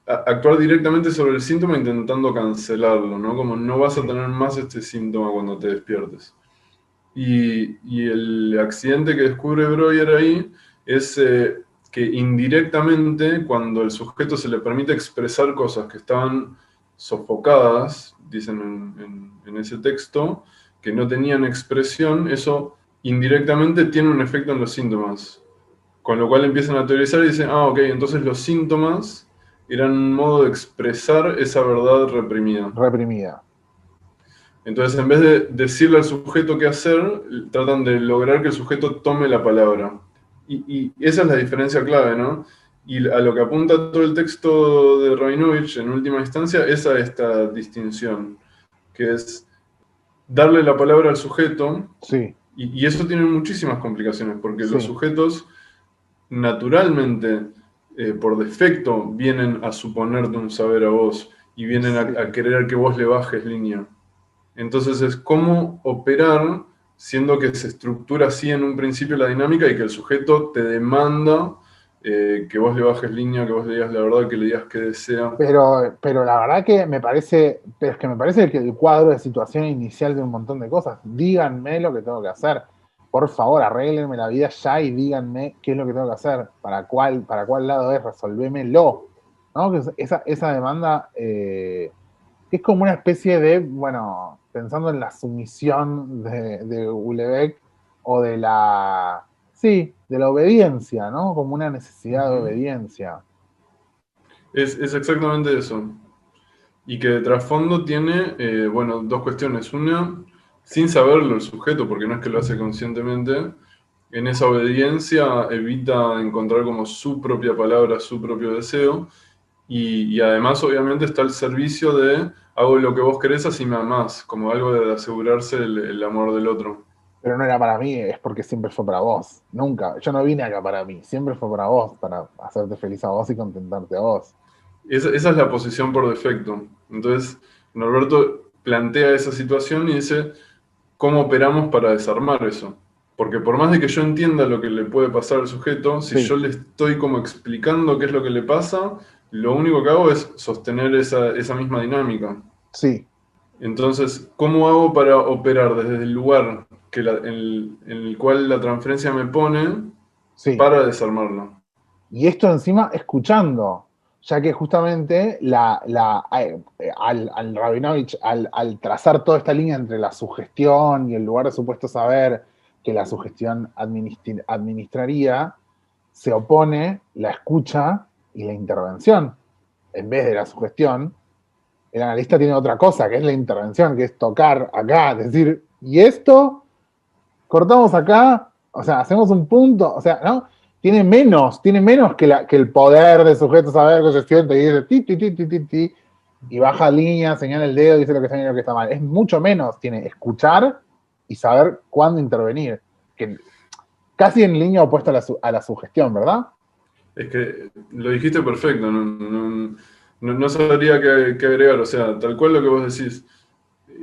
actuar directamente sobre el síntoma intentando cancelarlo, ¿no? Como no vas a sí, tener más este síntoma cuando te despiertes. Y el accidente que descubre Breuer ahí es que indirectamente, cuando el sujeto se le permite expresar cosas que estaban sofocadas, dicen en ese texto, que no tenían expresión, eso indirectamente tiene un efecto en los síntomas. Con lo cual empiezan a teorizar y dicen, ah, ok, entonces los síntomas eran un modo de expresar esa verdad reprimida. reprimida. Entonces, en vez de decirle al sujeto qué hacer, tratan de lograr que el sujeto tome la palabra. Y esa es la diferencia clave, ¿no? Y a lo que apunta todo el texto de Rabinovich, en última instancia, es a esta distinción, que es darle la palabra al sujeto, Sí, y eso tiene muchísimas complicaciones, porque los sí, sujetos naturalmente, por defecto, vienen a suponerte un saber a vos y vienen sí. a querer que vos le bajes línea. Entonces es cómo operar, siendo que se estructura así en un principio la dinámica y que el sujeto te demanda que vos le bajes línea, que vos le digas la verdad, que le digas qué desea. Pero la verdad que me parece, pero es que me parece que el cuadro de situación inicial de un montón de cosas. Díganme lo que tengo que hacer. Por favor, arréglenme la vida ya y díganme qué es lo que tengo que hacer, para cuál lado es, resolvémelo. ¿No? Que esa demanda, que es como una especie de, bueno, pensando en la sumisión de Houellebecq o de la, sí, de la obediencia, ¿no? Como una necesidad de Ujú. obediencia. Es exactamente eso. Y que de trasfondo tiene, bueno, dos cuestiones. Una, sin saberlo el sujeto, porque no es que lo hace conscientemente, en esa obediencia evita encontrar como su propia palabra, su propio deseo. Y además, obviamente, está el servicio de hago lo que vos querés así me amás, como algo de asegurarse el amor del otro. Pero no era para mí, es porque siempre fue para vos. Nunca, yo no vine acá para mí, siempre fue para vos, para hacerte feliz a vos y contentarte a vos. Esa es la posición por defecto. Entonces, Norberto plantea esa situación y dice, ¿cómo operamos para desarmar eso? Porque por más de que yo entienda lo que le puede pasar al sujeto, si yo Sí, le estoy como explicando qué es lo que le pasa, lo único que hago es sostener esa misma dinámica. sí, Entonces, ¿cómo hago para operar desde el lugar en el cual la transferencia me pone sí. para desarmarlo? Y esto encima escuchando, ya que justamente al Rabinovich, al trazar toda esta línea entre la sugestión y el lugar de supuesto saber que la sugestión administraría, se opone la escucha y la intervención. En vez de la sugestión, el analista tiene otra cosa, que es la intervención, que es tocar acá, decir, ¿y esto? Cortamos acá, o sea, hacemos un punto, o sea, ¿no? Tiene menos que el poder del sujeto saber que se siente y dice ti, ti, ti, ti, ti, ti, y baja línea, señala el dedo, dice lo que está bien y lo que está mal. Es mucho menos, tiene escuchar y saber cuándo intervenir, que casi en línea opuesta a la sugestión, ¿verdad? Es que lo dijiste perfecto, no sabría qué agregar, o sea, tal cual lo que vos decís.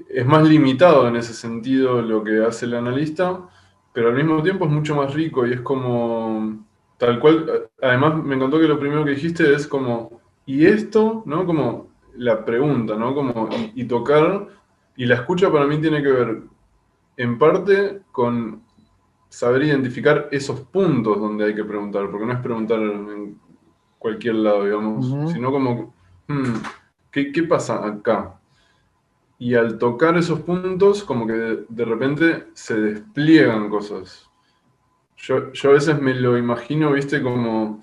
Es más limitado en ese sentido lo que hace el analista, pero al mismo tiempo es mucho más rico y es como, tal cual, además me encantó que lo primero que dijiste es como, ¿y esto? ¿No? Como la pregunta, ¿no? Como, y tocar, y la escucha para mí tiene que ver en parte con saber identificar esos puntos donde hay que preguntar, porque no es preguntar en cualquier lado, digamos, Ujú. sino como, hmm, ¿qué pasa acá? Y al tocar esos puntos, como que de repente se despliegan cosas. Yo a veces me lo imagino, viste, como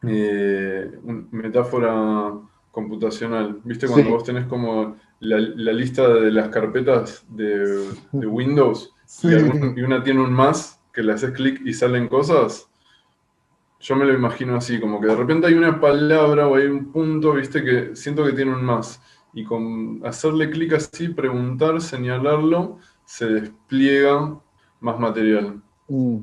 una metáfora computacional. Viste, cuando Sí, vos tenés como la lista de las carpetas de Windows sí, y una tiene un más, que le haces clic y salen cosas. Yo me lo imagino así, como que de repente hay una palabra o hay un punto, viste, que siento que tiene un más. Y con hacerle clic así, preguntar, señalarlo, se despliega. más material. Mm.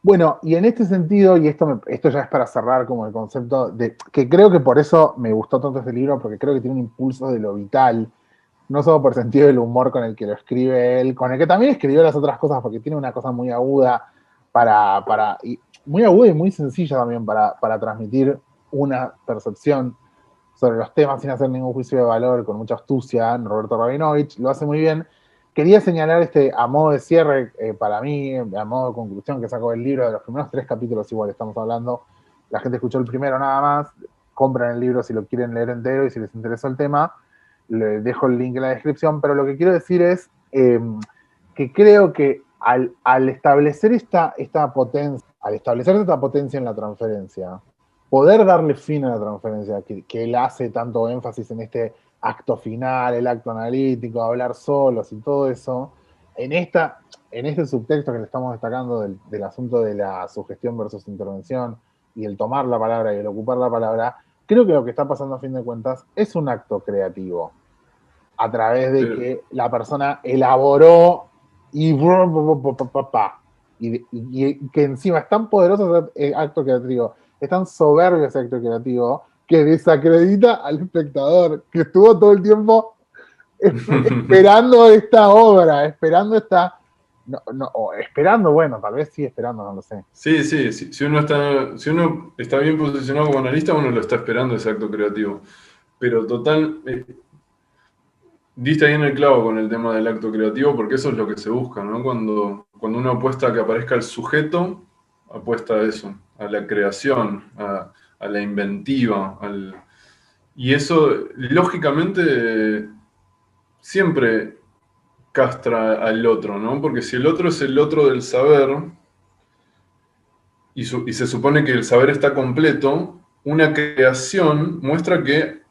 Bueno, y en este sentido, y esto ya es para cerrar como el concepto de que creo que por eso me gustó tanto este libro, porque creo que tiene un impulso de lo vital, no solo por sentido del humor con el que lo escribe él, con el que también escribió las otras cosas, porque tiene una cosa muy aguda y muy aguda y muy sencilla también para transmitir una percepción sobre los temas sin hacer ningún juicio de valor, con mucha astucia. Roberto Rabinovich lo hace muy bien. Quería señalar a modo de cierre, para mí, a modo de conclusión que saco del libro, de los primeros 3 capítulos igual estamos hablando, la gente escuchó el primero nada más, compran el libro si lo quieren leer entero y si les interesó el tema, le dejo el link en la descripción, pero lo que quiero decir es que creo que al establecer esta potencia en la transferencia, poder darle fin a la transferencia, que él hace tanto énfasis en este acto final, el acto analítico, hablar solos y todo eso, en este subtexto que le estamos destacando del asunto de la sugestión versus intervención y el tomar la palabra y el ocupar la palabra, creo que lo que está pasando a fin de cuentas es un acto creativo a través de Pero, que la persona elaboró y, y que encima es tan poderoso ese acto creativo, es tan soberbio ese acto creativo, que desacredita al espectador, que estuvo todo el tiempo esperando esta obra, esperando esta... No, no, o esperando, bueno, tal vez sí esperando, no lo sé. sí, sí, sí, si uno está bien posicionado como analista, uno lo está esperando ese acto creativo. Pero total, diste ahí en el clavo con el tema del acto creativo, porque eso es lo que se busca, ¿no? Cuando uno apuesta a que aparezca el sujeto, apuesta a eso, a la creación, a la inventiva, y eso, lógicamente, siempre castra al otro, ¿no? Porque si el otro es el otro del saber, y se supone que el saber está completo, una creación muestra que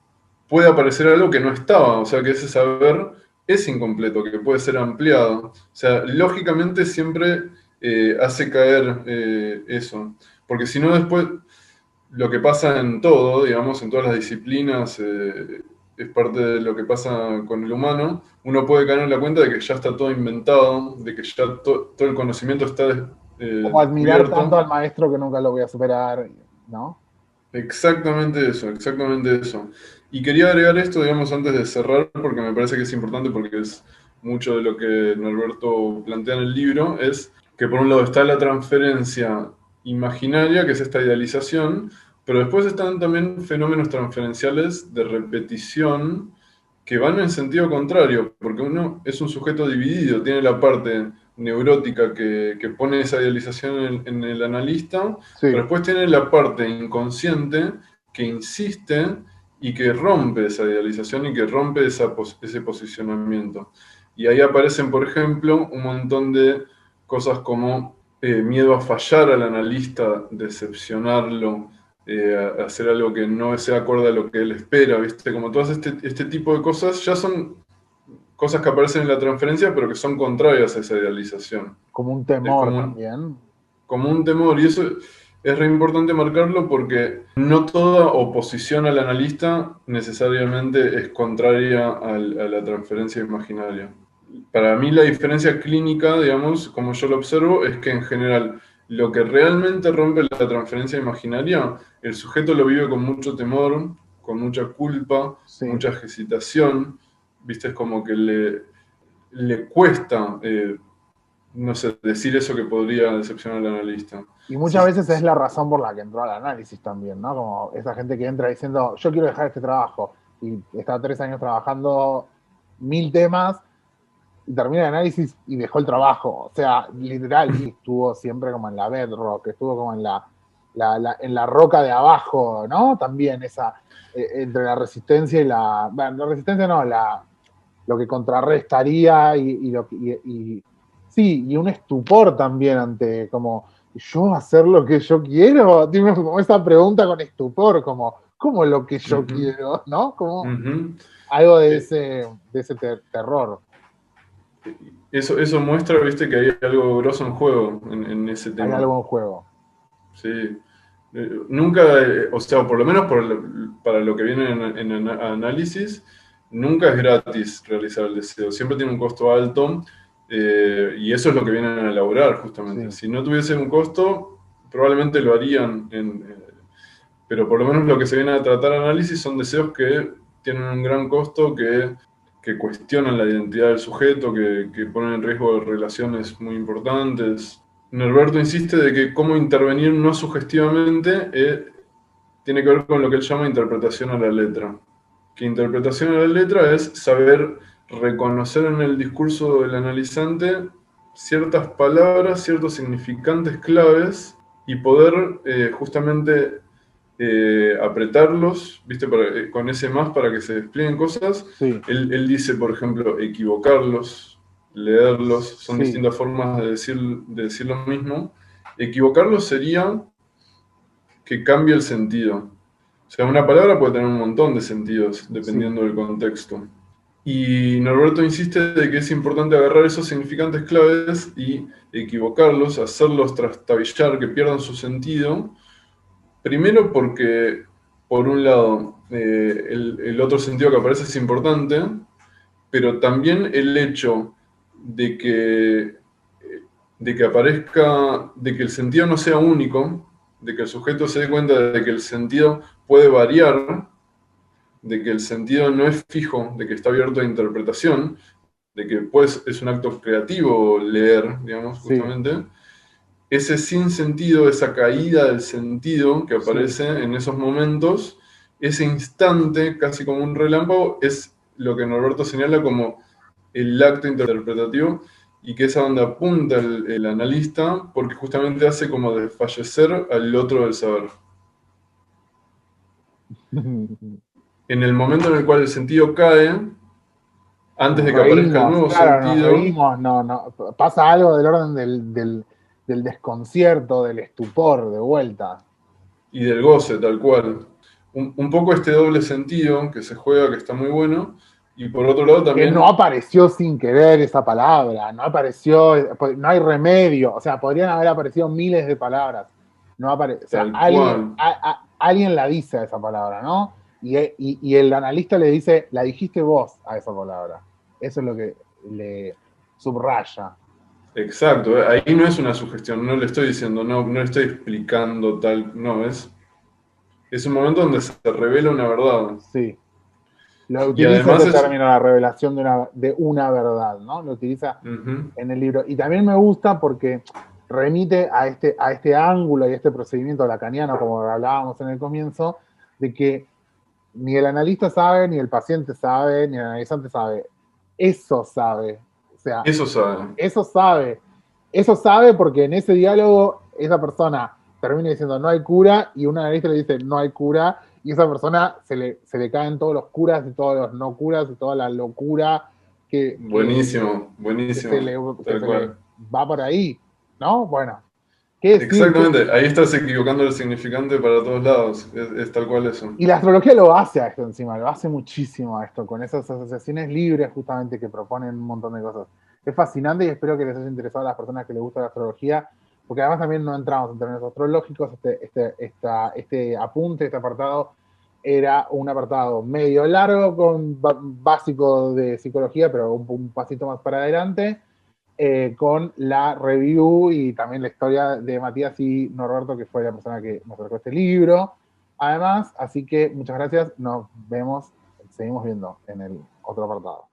puede aparecer algo que no estaba, o sea que ese saber es incompleto, que puede ser ampliado. O sea, lógicamente siempre hace caer eso, porque si no después lo que pasa en todo, digamos, en todas las disciplinas, es parte de lo que pasa con el humano, uno puede caer en la cuenta de que ya está todo inventado, de que ya todo el conocimiento está Como admirar tanto descubierto. al maestro que nunca lo voy a superar, ¿no? Exactamente eso, exactamente eso. Y quería agregar esto, digamos, antes de cerrar, porque me parece que es importante, porque es mucho de lo que Norberto plantea en el libro, es que por un lado está la transferencia imaginaria, que es esta idealización, pero después están también fenómenos transferenciales de repetición que van en sentido contrario, porque uno es un sujeto dividido, tiene la parte neurótica que pone esa idealización en el analista, pero Sí. después tiene la parte inconsciente que insiste y que rompe esa idealización y que rompe ese posicionamiento. Y ahí aparecen, por ejemplo, un montón de cosas como miedo a fallar al analista, decepcionarlo, a hacer algo que no sea acorde a lo que él espera, ¿viste? Como todas este tipo de cosas ya son cosas que aparecen en la transferencia, pero que son contrarias a esa idealización. Como un Es temor también. como un temor, y eso es re importante marcarlo porque no toda oposición al analista necesariamente es contraria a la transferencia imaginaria. Para mí la diferencia clínica, digamos, como yo lo observo, es que en general lo que realmente rompe la transferencia imaginaria, el sujeto lo vive con mucho temor, con mucha culpa, Sí. mucha hesitación, ¿viste? Es como que le cuesta, no sé, decir eso que podría decepcionar al analista. Y Sí, muchas veces es la razón por la que entró al análisis también, ¿no? Como esa gente que entra diciendo, yo quiero dejar este trabajo, y está 3 años trabajando 1000 temas, y termina el análisis y dejó el trabajo. O sea, literal, y estuvo siempre como en la bedrock, estuvo como en en la roca de abajo, ¿no? También entre la resistencia y bueno, la resistencia no, lo que contrarrestaría sí, y un estupor también ante como, ¿yo hacer lo que yo quiero? Tiene como esa pregunta con estupor, como, ¿cómo lo que yo ujú, quiero? ¿No? Como ujú. algo de Eh, ese terror. eso muestra, viste, que hay algo grosso en juego en ese Hay tema. algo en juego. Sí. Nunca, o sea, por lo menos para lo que viene en análisis, nunca es gratis realizar el deseo. Siempre tiene un costo alto. Y eso es lo que vienen a elaborar justamente. Sí. Si no tuviese un costo, probablemente lo harían, pero por lo menos lo que se viene a tratar análisis son deseos que tienen un gran costo, que cuestionan la identidad del sujeto, que ponen en riesgo relaciones muy importantes. Norberto insiste de que cómo intervenir no sugestivamente tiene que ver con lo que él llama interpretación a la letra. Que interpretación a la letra es saber reconocer en el discurso del analizante ciertas palabras, ciertos significantes claves y poder justamente apretarlos, ¿viste? Con ese más para que se desplieguen cosas. Sí. Él dice, por ejemplo, equivocarlos, leerlos, son Sí. distintas formas de decir lo mismo. Equivocarlos sería que cambie el sentido. O sea, una palabra puede tener un montón de sentidos dependiendo del contexto. Y Norberto insiste de que es importante agarrar esos significantes claves y equivocarlos, hacerlos trastabillar, que pierdan su sentido. Primero porque, por un lado, el otro sentido que aparece es importante, pero también el hecho de que aparezca, de que el sentido no sea único, de que el sujeto se dé cuenta de que el sentido puede variar, de que el sentido no es fijo, de que está abierto a interpretación, de que pues es un acto creativo leer, digamos, justamente. Ese sinsentido, esa caída del sentido que aparece en esos momentos, ese instante, casi como un relámpago, es lo que Norberto señala como el acto interpretativo y que es a donde apunta el analista porque justamente hace como desfallecer al otro del saber. En el momento en el cual el sentido cae, antes Nos de que aparezca el reímos, nuevo claro, nos sentido, reímos, no, pasa algo del orden del desconcierto, del estupor, de vuelta. y del goce, tal cual. Un poco este doble sentido que se juega, que está muy bueno, y por otro lado Que no también, apareció sin querer esa palabra, no apareció, no hay remedio, o sea, podrían haber aparecido miles de palabras. No o sea, tal cual, alguien la dice a esa palabra, ¿no? Y el analista le dice, la dijiste vos a esa palabra. Eso es lo que le subraya. exacto, ahí no es una sugestión, no le estoy diciendo, no le estoy explicando tal, no, es un momento donde se revela una verdad. Sí. Lo Y utiliza además ese es, término, la revelación de una verdad, ¿no? Lo utiliza uh-huh, en el libro. Y también me gusta porque remite a este ángulo y a este procedimiento lacaniano, como hablábamos en el comienzo, de que ni el analista sabe, ni el paciente sabe, ni el analizante sabe. Eso sabe. O sea, eso sabe, eso sabe. Eso sabe porque en ese diálogo esa persona termina diciendo no hay cura y un analista le dice no hay cura y esa persona se le caen todos los curas y todos los no curas y toda la locura buenísimo, buenísimo, que tal se le cual. va por ahí, ¿no? Bueno, ¿qué decir? Exactamente, ahí estás equivocando el significante para todos lados, es tal cual eso. Y la astrología lo hace a esto encima, lo hace muchísimo a esto, con esas asociaciones libres justamente que proponen un montón de cosas. Es fascinante y espero que les haya interesado a las personas que les gusta la astrología, porque además también no entramos en términos astrológicos, este apunte, este apartado, era un apartado medio largo con básico de psicología, pero un pasito más para adelante, con la review y también la historia de Matías y Norberto, que fue la persona que nos acercó este libro. Además, así que muchas gracias, nos vemos, seguimos viendo en el otro apartado.